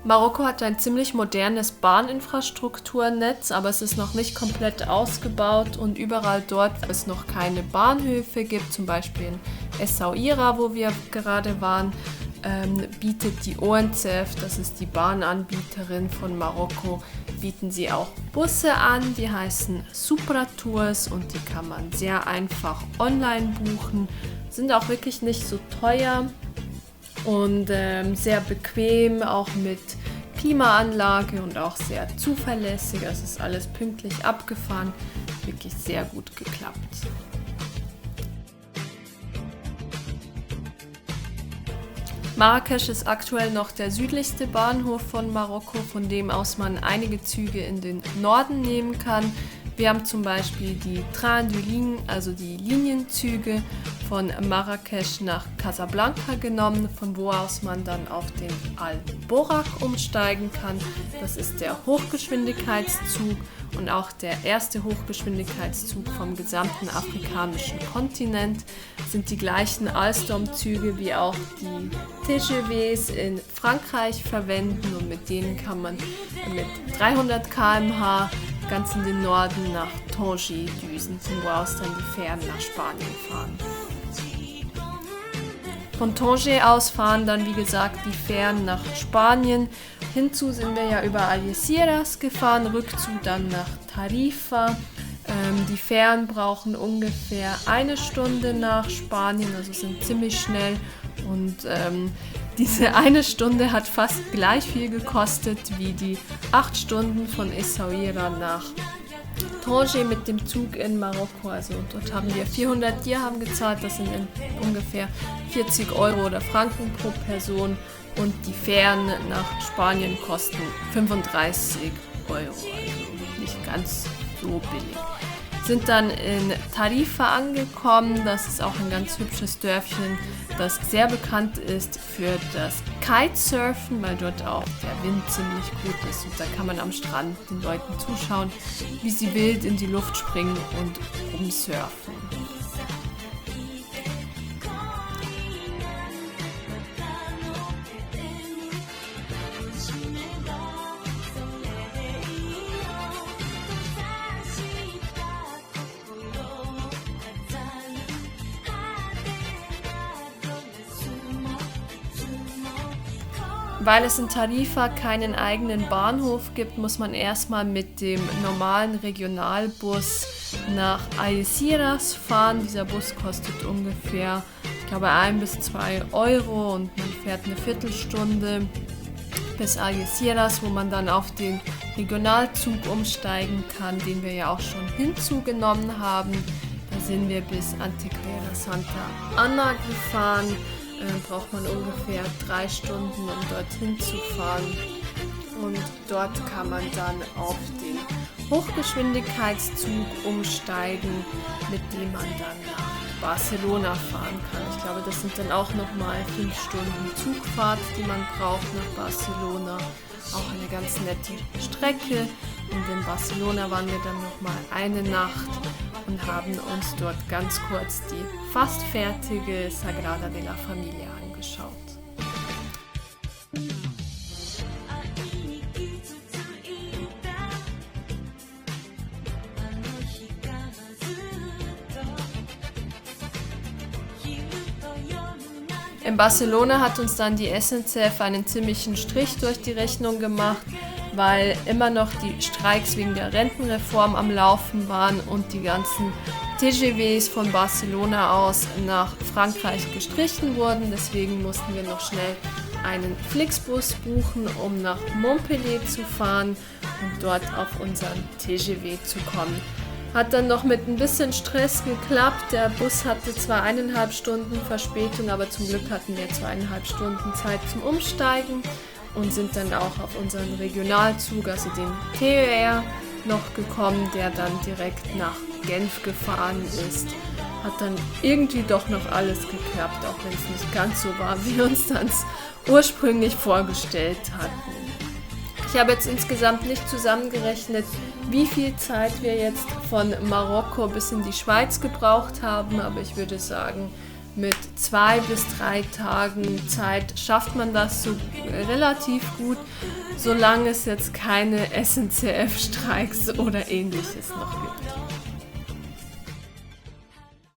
Marokko hat ein ziemlich modernes Bahninfrastrukturnetz, aber es ist noch nicht komplett ausgebaut und überall dort, wo es noch keine Bahnhöfe gibt, zum Beispiel in Essaouira, wo wir gerade waren, bietet die ONCF, das ist die Bahnanbieterin von Marokko, bieten sie auch Busse an, die heißen Supra-Tours und die kann man sehr einfach online buchen, sind auch wirklich nicht so teuer. Und sehr bequem, auch mit Klimaanlage und auch sehr zuverlässig. Es ist alles pünktlich abgefahren, wirklich sehr gut geklappt. Marrakesch ist aktuell noch der südlichste Bahnhof von Marokko, von dem aus man einige Züge in den Norden nehmen kann. Wir haben zum Beispiel die Train de Ligne, also die Linienzüge von Marrakesch nach Casablanca genommen, von wo aus man dann auf den Al-Borak umsteigen kann. Das ist der Hochgeschwindigkeitszug und auch der erste Hochgeschwindigkeitszug vom gesamten afrikanischen Kontinent. Das sind die gleichen Alstom-Züge wie auch die TGVs in Frankreich verwenden und mit denen kann man mit 300 km/h ganz in den Norden nach Tanger düsen, von wo aus dann die Fähren nach Spanien fahren. Von Tanger aus fahren dann, wie gesagt, die Fähren nach Spanien. Hinzu sind wir ja über Algeciras gefahren, rückzu dann nach Tarifa. Die Fähren brauchen ungefähr 1 Stunde nach Spanien, also sind ziemlich schnell. Und diese 1 Stunde hat fast gleich viel gekostet wie die 8 Stunden von Essaouira nach Tanger mit dem Zug in Marokko. Also dort haben wir 400 Dirham gezahlt, das sind ungefähr 40 € oder Franken pro Person. Und die Fähren nach Spanien kosten 35 €, also nicht ganz so billig. Sind dann in Tarifa angekommen, das ist auch ein ganz hübsches Dörfchen, das sehr bekannt ist für das Kitesurfen, weil dort auch der Wind ziemlich gut ist und da kann man am Strand den Leuten zuschauen, wie sie wild in die Luft springen und rumsurfen. Weil es in Tarifa keinen eigenen Bahnhof gibt, muss man erstmal mit dem normalen Regionalbus nach Algeciras fahren. Dieser Bus kostet ungefähr, ich glaube, 1 bis 2 € und man fährt eine Viertelstunde bis Algeciras, wo man dann auf den Regionalzug umsteigen kann, den wir ja auch schon hinzugenommen haben. Da sind wir bis Antequera Santa Ana gefahren. Braucht man ungefähr 3 Stunden, um dorthin zu fahren. Und dort kann man dann auf den Hochgeschwindigkeitszug umsteigen, mit dem man dann nach Barcelona fahren kann. Ich glaube, das sind dann auch nochmal 5 Stunden Zugfahrt, die man braucht nach Barcelona. Auch eine ganz nette Strecke. Und in Barcelona waren wir dann nochmal eine Nacht und haben uns dort ganz kurz die fast fertige Sagrada de la Familia angeschaut. In Barcelona hat uns dann die SNCF einen ziemlichen Strich durch die Rechnung gemacht, weil immer noch die Streiks wegen der Rentenreform am Laufen waren und die ganzen TGVs von Barcelona aus nach Frankreich gestrichen wurden. Deswegen mussten wir noch schnell einen Flixbus buchen, um nach Montpellier zu fahren und dort auf unseren TGV zu kommen. Hat dann noch mit ein bisschen Stress geklappt. Der Bus hatte zwar 1,5 Stunden Verspätung, aber zum Glück hatten wir 2,5 Stunden Zeit zum Umsteigen und sind dann auch auf unseren Regionalzug, also den TER, noch gekommen, der dann direkt nach Genf gefahren ist. Hat dann irgendwie doch noch alles geklappt, auch wenn es nicht ganz so war, wie wir uns das ursprünglich vorgestellt hatten. Ich habe jetzt insgesamt nicht zusammengerechnet, wie viel Zeit wir jetzt von Marokko bis in die Schweiz gebraucht haben, aber ich würde sagen, mit 2 bis 3 Tagen Zeit schafft man das so relativ gut, solange es jetzt keine SNCF-Streiks oder ähnliches noch gibt.